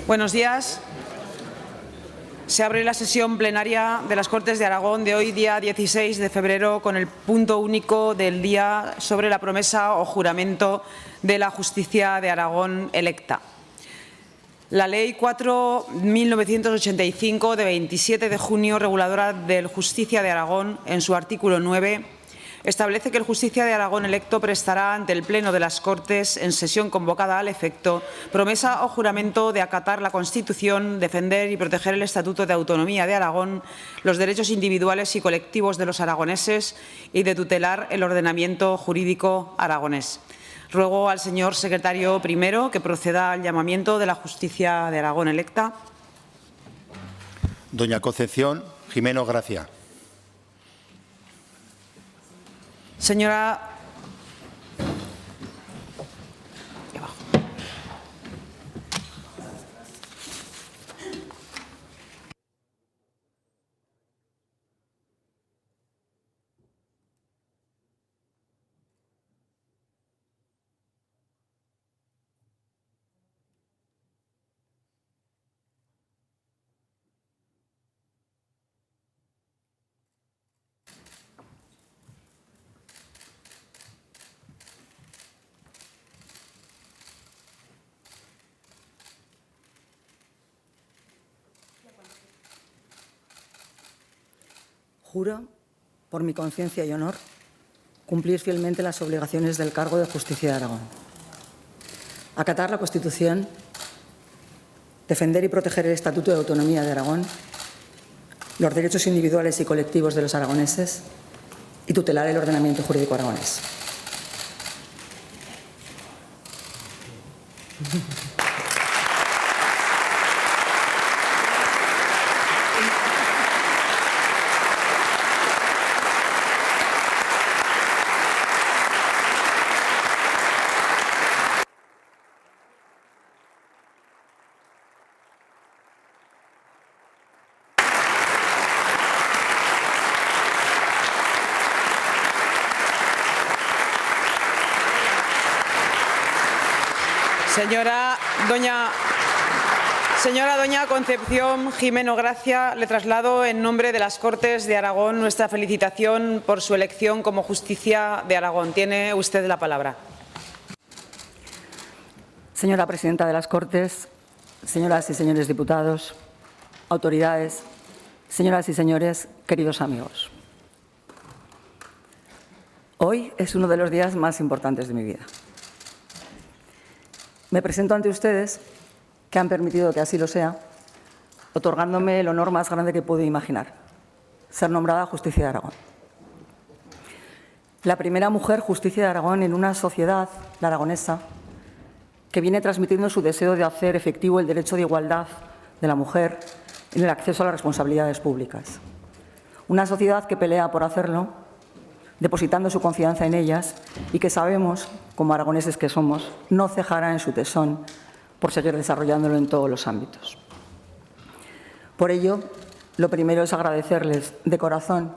Buenos días. Se abre la sesión plenaria de las Cortes de Aragón de hoy, día 16 de febrero, con el punto único del día sobre la promesa o juramento de la Justicia de Aragón electa. La Ley 4.1985 de 27 de junio, reguladora del Justicia de Aragón, en su artículo 9, establece que el Justicia de Aragón electo prestará ante el Pleno de las Cortes, en sesión convocada al efecto, promesa o juramento de acatar la Constitución, defender y proteger el Estatuto de Autonomía de Aragón, los derechos individuales y colectivos de los aragoneses y de tutelar el ordenamiento jurídico aragonés. Ruego al señor secretario primero que proceda al llamamiento de la Justicia de Aragón electa. Doña Concepción Jimeno Gracia. Señora. Juro, por mi conciencia y honor, cumplir fielmente las obligaciones del cargo de Justicia de Aragón. Acatar la Constitución, defender y proteger el Estatuto de Autonomía de Aragón, los derechos individuales y colectivos de los aragoneses y tutelar el ordenamiento jurídico aragonés. Doña Concepción Jimeno Gracia, le traslado en nombre de las Cortes de Aragón nuestra felicitación por su elección como Justicia de Aragón. Tiene usted la palabra. Señora presidenta de las Cortes, señoras y señores diputados, autoridades, señoras y señores, queridos amigos. Hoy es uno de los días más importantes de mi vida. Me presento ante ustedes, que han permitido que así lo sea, otorgándome el honor más grande que puedo imaginar, ser nombrada Justicia de Aragón. La primera mujer Justicia de Aragón en una sociedad, la aragonesa, que viene transmitiendo su deseo de hacer efectivo el derecho de igualdad de la mujer en el acceso a las responsabilidades públicas. Una sociedad que pelea por hacerlo, depositando su confianza en ellas y que sabemos, como aragoneses que somos, no cejará en su tesón por seguir desarrollándolo en todos los ámbitos. Por ello, lo primero es agradecerles de corazón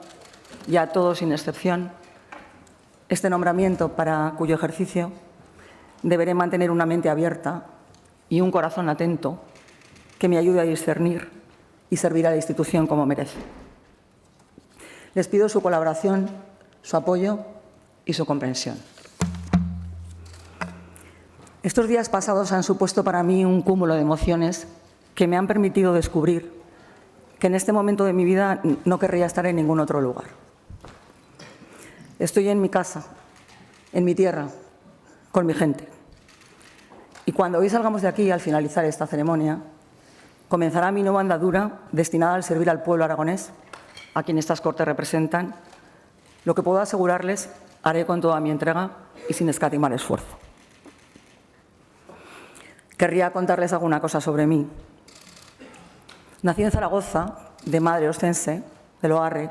y a todos sin excepción este nombramiento para cuyo ejercicio deberé mantener una mente abierta y un corazón atento que me ayude a discernir y servir a la institución como merece. Les pido su colaboración, su apoyo y su comprensión. Estos días pasados han supuesto para mí un cúmulo de emociones que me han permitido descubrir que en este momento de mi vida no querría estar en ningún otro lugar. Estoy en mi casa, en mi tierra, con mi gente. Y cuando hoy salgamos de aquí, al finalizar esta ceremonia, comenzará mi nueva andadura destinada al servir al pueblo aragonés, a quien estas Cortes representan. Lo que puedo asegurarles, haré con toda mi entrega y sin escatimar esfuerzo. Querría contarles alguna cosa sobre mí. Nací en Zaragoza, de madre oscense, de Loarre,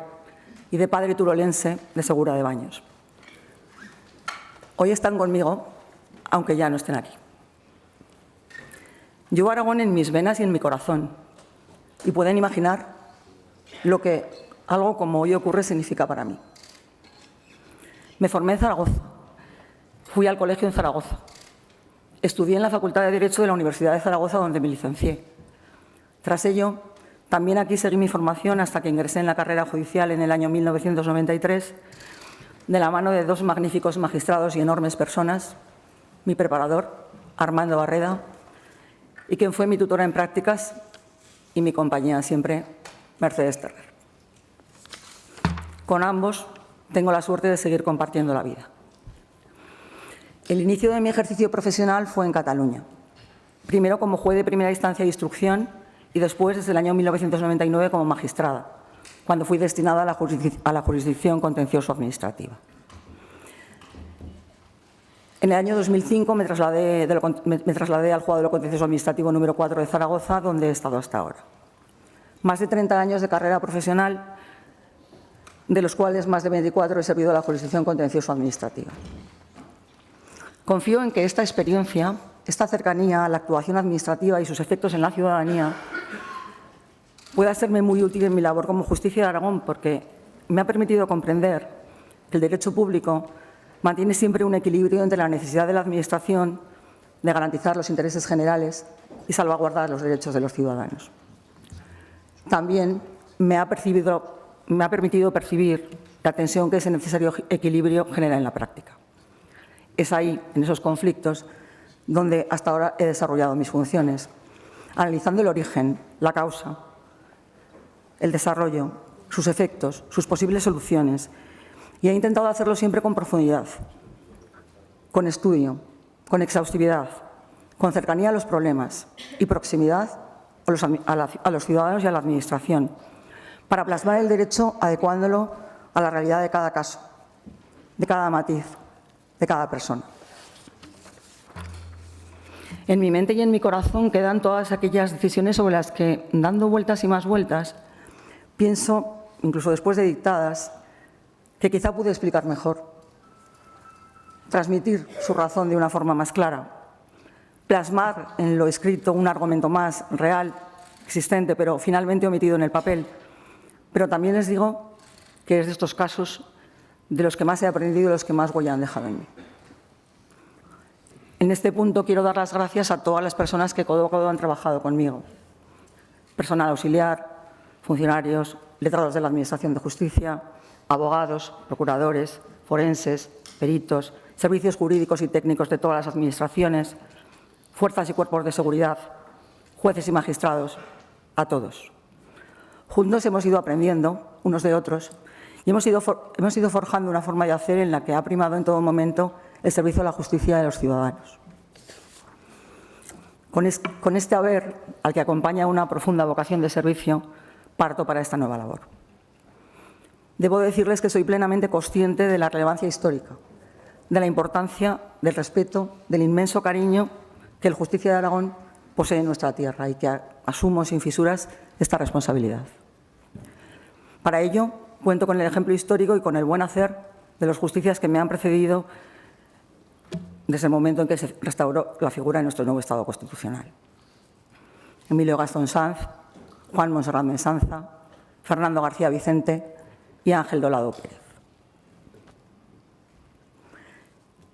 y de padre turolense, de Segura de Baños. Hoy están conmigo, aunque ya no estén aquí. Llevo Aragón en mis venas y en mi corazón, y pueden imaginar lo que algo como hoy ocurre significa para mí. Me formé en Zaragoza, fui al colegio en Zaragoza, estudié en la Facultad de Derecho de la Universidad de Zaragoza, donde me licencié. Tras ello, también aquí seguí mi formación hasta que ingresé en la carrera judicial en el año 1993, de la mano de dos magníficos magistrados y enormes personas, mi preparador, Armando Barreda, y quien fue mi tutora en prácticas y mi compañía siempre, Mercedes Terrer. Con ambos tengo la suerte de seguir compartiendo la vida. El inicio de mi ejercicio profesional fue en Cataluña, primero como juez de primera instancia de instrucción y después, desde el año 1999, como magistrada, cuando fui destinada a la jurisdicción contencioso-administrativa. En el año 2005 me trasladé al Juzgado de lo Contencioso Administrativo número 4 de Zaragoza, donde he estado hasta ahora. Más de 30 años de carrera profesional, de los cuales más de 24 he servido a la jurisdicción contencioso-administrativa. Confío en que esta experiencia, esta cercanía a la actuación administrativa y sus efectos en la ciudadanía pueda serme muy útil en mi labor como Justicia de Aragón, porque me ha permitido comprender que el derecho público mantiene siempre un equilibrio entre la necesidad de la Administración de garantizar los intereses generales y salvaguardar los derechos de los ciudadanos. También me ha permitido percibir la tensión que ese necesario equilibrio genera en la práctica. Es ahí, en esos conflictos, donde hasta ahora he desarrollado mis funciones, analizando el origen, la causa, el desarrollo, sus efectos, sus posibles soluciones, y he intentado hacerlo siempre con profundidad, con estudio, con exhaustividad, con cercanía a los problemas y proximidad a los ciudadanos y a la Administración, para plasmar el derecho adecuándolo a la realidad de cada caso, de cada matiz, de cada persona. En mi mente y en mi corazón quedan todas aquellas decisiones sobre las que, dando vueltas y más vueltas, pienso, incluso después de dictadas, que quizá pude explicar mejor, transmitir su razón de una forma más clara, plasmar en lo escrito un argumento más real, existente, pero finalmente omitido en el papel. Pero también les digo que es de estos casos de los que más he aprendido y los que más huella han dejado en mí. En este punto quiero dar las gracias a todas las personas que codo a codo han trabajado conmigo. Personal auxiliar, funcionarios, letrados de la Administración de Justicia, abogados, procuradores, forenses, peritos, servicios jurídicos y técnicos de todas las administraciones, fuerzas y cuerpos de seguridad, jueces y magistrados, a todos. Juntos hemos ido aprendiendo unos de otros y hemos ido forjando una forma de hacer en la que ha primado en todo momento el servicio a la justicia de los ciudadanos. Con este haber, al que acompaña una profunda vocación de servicio, parto para esta nueva labor. Debo decirles que soy plenamente consciente de la relevancia histórica, de la importancia, del respeto, del inmenso cariño que el Justicia de Aragón posee en nuestra tierra y que asumo sin fisuras esta responsabilidad. Para ello, cuento con el ejemplo histórico y con el buen hacer de los justicias que me han precedido desde el momento en que se restauró la figura de nuestro nuevo Estado constitucional. Emilio Gastón Sanz, Juan Monserrat Mesanza, Fernando García Vicente y Ángel Dolado Pérez.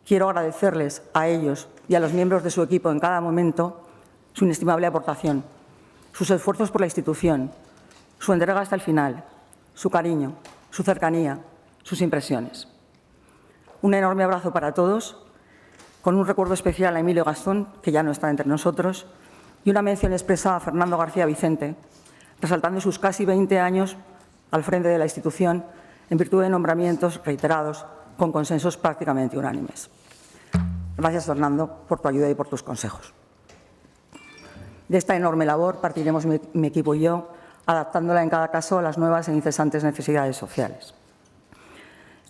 Quiero agradecerles a ellos y a los miembros de su equipo en cada momento su inestimable aportación, sus esfuerzos por la institución, su entrega hasta el final, su cariño, su cercanía, sus impresiones. Un enorme abrazo para todos, con un recuerdo especial a Emilio Gastón, que ya no está entre nosotros, y una mención expresa a Fernando García Vicente, resaltando sus casi 20 años al frente de la institución en virtud de nombramientos reiterados con consensos prácticamente unánimes. Gracias, Fernando, por tu ayuda y por tus consejos. De esta enorme labor partiremos mi equipo y yo, adaptándola en cada caso a las nuevas e incesantes necesidades sociales.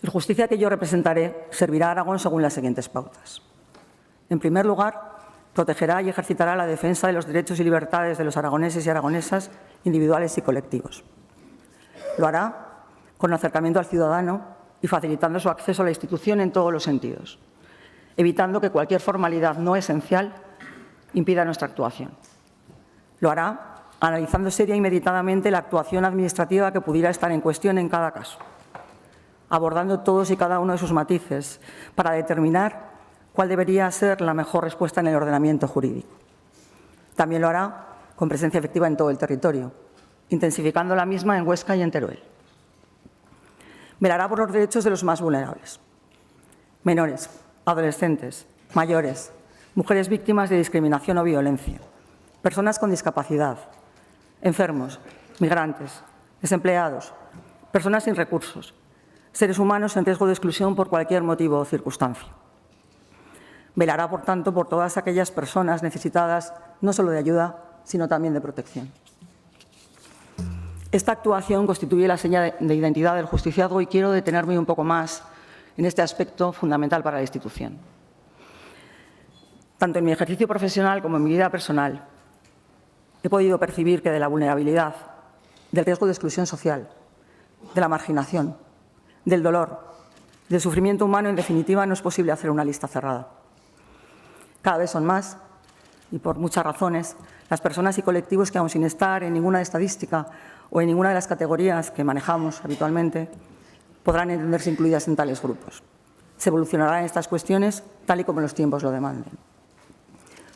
La justicia que yo representaré servirá a Aragón según las siguientes pautas. En primer lugar, protegerá y ejercitará la defensa de los derechos y libertades de los aragoneses y aragonesas, individuales y colectivos. Lo hará con acercamiento al ciudadano y facilitando su acceso a la institución en todos los sentidos, evitando que cualquier formalidad no esencial impida nuestra actuación. Lo hará analizando seria y meditadamente la actuación administrativa que pudiera estar en cuestión en cada caso, abordando todos y cada uno de sus matices para determinar cuál debería ser la mejor respuesta en el ordenamiento jurídico. También lo hará con presencia efectiva en todo el territorio, intensificando la misma en Huesca y en Teruel. Velará por los derechos de los más vulnerables: menores, adolescentes, mayores, mujeres víctimas de discriminación o violencia, personas con discapacidad, enfermos, migrantes, desempleados, personas sin recursos, seres humanos en riesgo de exclusión por cualquier motivo o circunstancia. Velará, por tanto, por todas aquellas personas necesitadas no solo de ayuda, sino también de protección. Esta actuación constituye la seña de identidad del justiciazgo y quiero detenerme un poco más en este aspecto fundamental para la institución. Tanto en mi ejercicio profesional como en mi vida personal, he podido percibir que de la vulnerabilidad, del riesgo de exclusión social, de la marginación, del dolor, del sufrimiento humano, en definitiva, no es posible hacer una lista cerrada. Cada vez son más, y por muchas razones, las personas y colectivos que, aun sin estar en ninguna estadística o en ninguna de las categorías que manejamos habitualmente, podrán entenderse incluidas en tales grupos. Se evolucionarán estas cuestiones tal y como los tiempos lo demanden.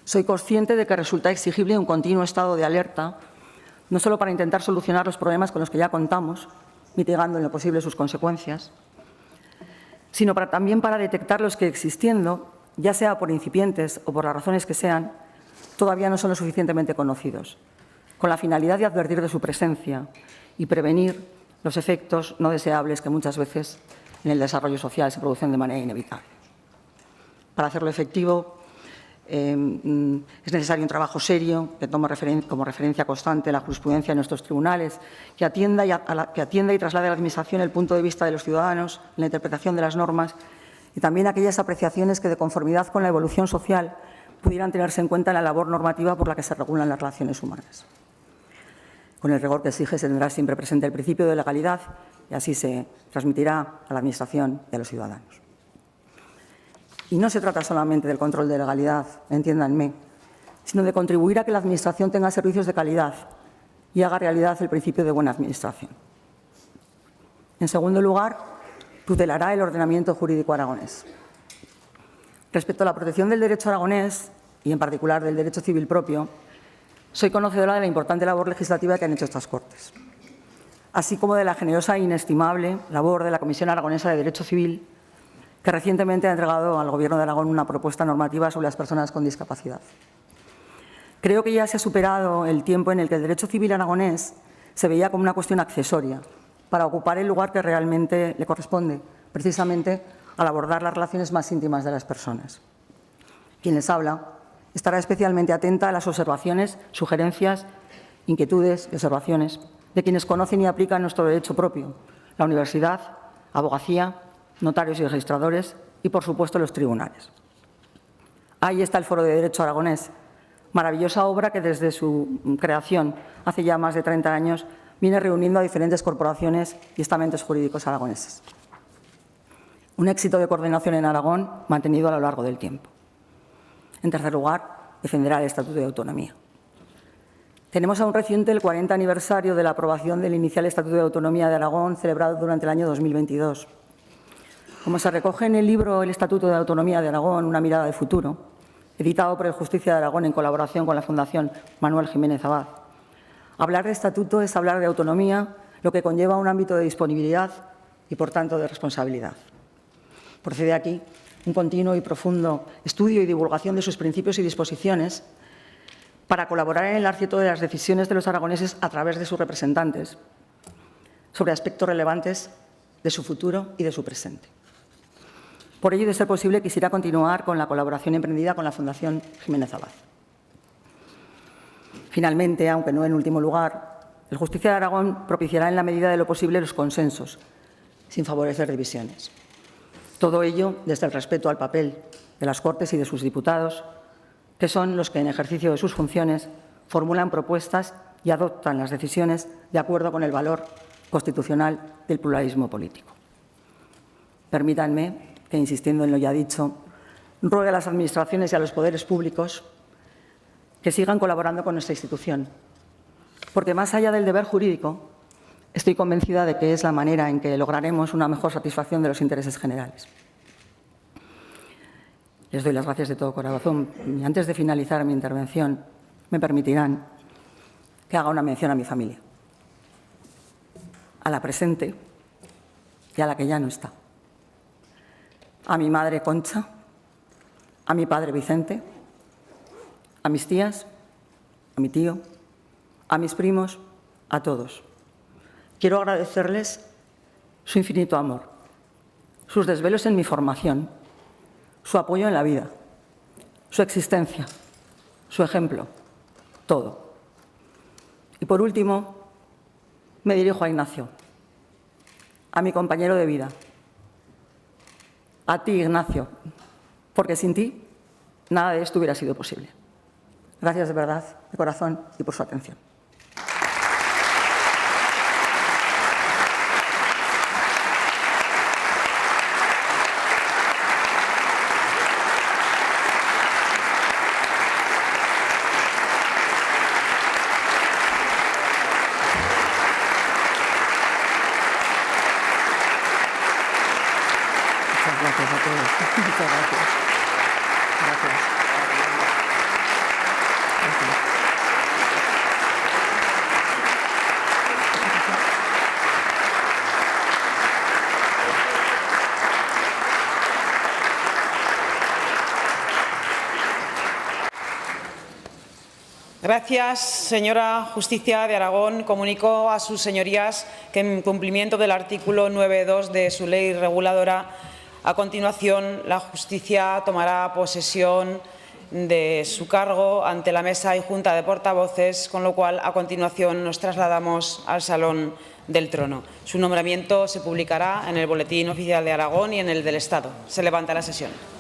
Soy consciente de que resulta exigible un continuo estado de alerta, no solo para intentar solucionar los problemas con los que ya contamos, mitigando en lo posible sus consecuencias, sino también para detectar los que, existiendo, ya sea por incipientes o por las razones que sean, todavía no son lo suficientemente conocidos, con la finalidad de advertir de su presencia y prevenir los efectos no deseables que muchas veces en el desarrollo social se producen de manera inevitable. Para hacerlo efectivo, es necesario un trabajo serio que tome como referencia constante la jurisprudencia de nuestros tribunales, que atienda y traslade a la Administración el punto de vista de los ciudadanos en la interpretación de las normas y también aquellas apreciaciones que, de conformidad con la evolución social, pudieran tenerse en cuenta en la labor normativa por la que se regulan las relaciones humanas. Con el rigor que exige, se tendrá siempre presente el principio de legalidad y así se transmitirá a la Administración y a los ciudadanos. Y no se trata solamente del control de legalidad, entiéndanme, sino de contribuir a que la Administración tenga servicios de calidad y haga realidad el principio de buena administración. En segundo lugar, tutelará el ordenamiento jurídico aragonés. Respecto a la protección del derecho aragonés, y en particular del derecho civil propio, soy conocedora de la importante labor legislativa que han hecho estas Cortes, así como de la generosa e inestimable labor de la Comisión Aragonesa de Derecho Civil, que recientemente ha entregado al Gobierno de Aragón una propuesta normativa sobre las personas con discapacidad. Creo que ya se ha superado el tiempo en el que el derecho civil aragonés se veía como una cuestión accesoria para ocupar el lugar que realmente le corresponde, precisamente al abordar las relaciones más íntimas de las personas. Quien les habla estará especialmente atenta a las observaciones, sugerencias, inquietudes y observaciones de quienes conocen y aplican nuestro derecho propio, la universidad, abogacía, notarios y registradores y, por supuesto, los tribunales. Ahí está el Foro de Derecho Aragonés, maravillosa obra que desde su creación, hace ya más de 30 años, viene reuniendo a diferentes corporaciones y estamentos jurídicos aragoneses. Un éxito de coordinación en Aragón mantenido a lo largo del tiempo. En tercer lugar, defenderá el Estatuto de Autonomía. Tenemos aún reciente el 40 aniversario de la aprobación del inicial Estatuto de Autonomía de Aragón, celebrado durante el año 2022. Como se recoge en el libro El Estatuto de Autonomía de Aragón, una mirada de futuro, editado por el Justicia de Aragón en colaboración con la Fundación Manuel Jiménez Abad, hablar de estatuto es hablar de autonomía, lo que conlleva un ámbito de disponibilidad y, por tanto, de responsabilidad. Procede aquí un continuo y profundo estudio y divulgación de sus principios y disposiciones para colaborar en el acierto de las decisiones de los aragoneses a través de sus representantes sobre aspectos relevantes de su futuro y de su presente. Por ello, de ser posible, quisiera continuar con la colaboración emprendida con la Fundación Jiménez Abad. Finalmente, aunque no en último lugar, el Justicia de Aragón propiciará en la medida de lo posible los consensos, sin favorecer divisiones. Todo ello desde el respeto al papel de las Cortes y de sus diputados, que son los que, en ejercicio de sus funciones, formulan propuestas y adoptan las decisiones de acuerdo con el valor constitucional del pluralismo político. Permítanme que, insistiendo en lo ya dicho, ruegue a las administraciones y a los poderes públicos que sigan colaborando con nuestra institución, porque más allá del deber jurídico, estoy convencida de que es la manera en que lograremos una mejor satisfacción de los intereses generales. Les doy las gracias de todo corazón y antes de finalizar mi intervención, me permitirán que haga una mención a mi familia, a la presente y a la que ya no está. A mi madre Concha, a mi padre Vicente, a mis tías, a mi tío, a mis primos, a todos. Quiero agradecerles su infinito amor, sus desvelos en mi formación, su apoyo en la vida, su existencia, su ejemplo, todo. Y por último, me dirijo a Ignacio, a mi compañero de vida, a ti, Ignacio, porque sin ti nada de esto hubiera sido posible. Gracias de verdad, de corazón, y por su atención. Muchas gracias a todos. Muchas gracias. Gracias. Gracias, señora Justicia de Aragón. Comunico a sus señorías que, en cumplimiento del artículo 9.2 de su ley reguladora, a continuación la Justicia tomará posesión de su cargo ante la Mesa y Junta de Portavoces, con lo cual, a continuación, nos trasladamos al Salón del Trono. Su nombramiento se publicará en el Boletín Oficial de Aragón y en el del Estado. Se levanta la sesión.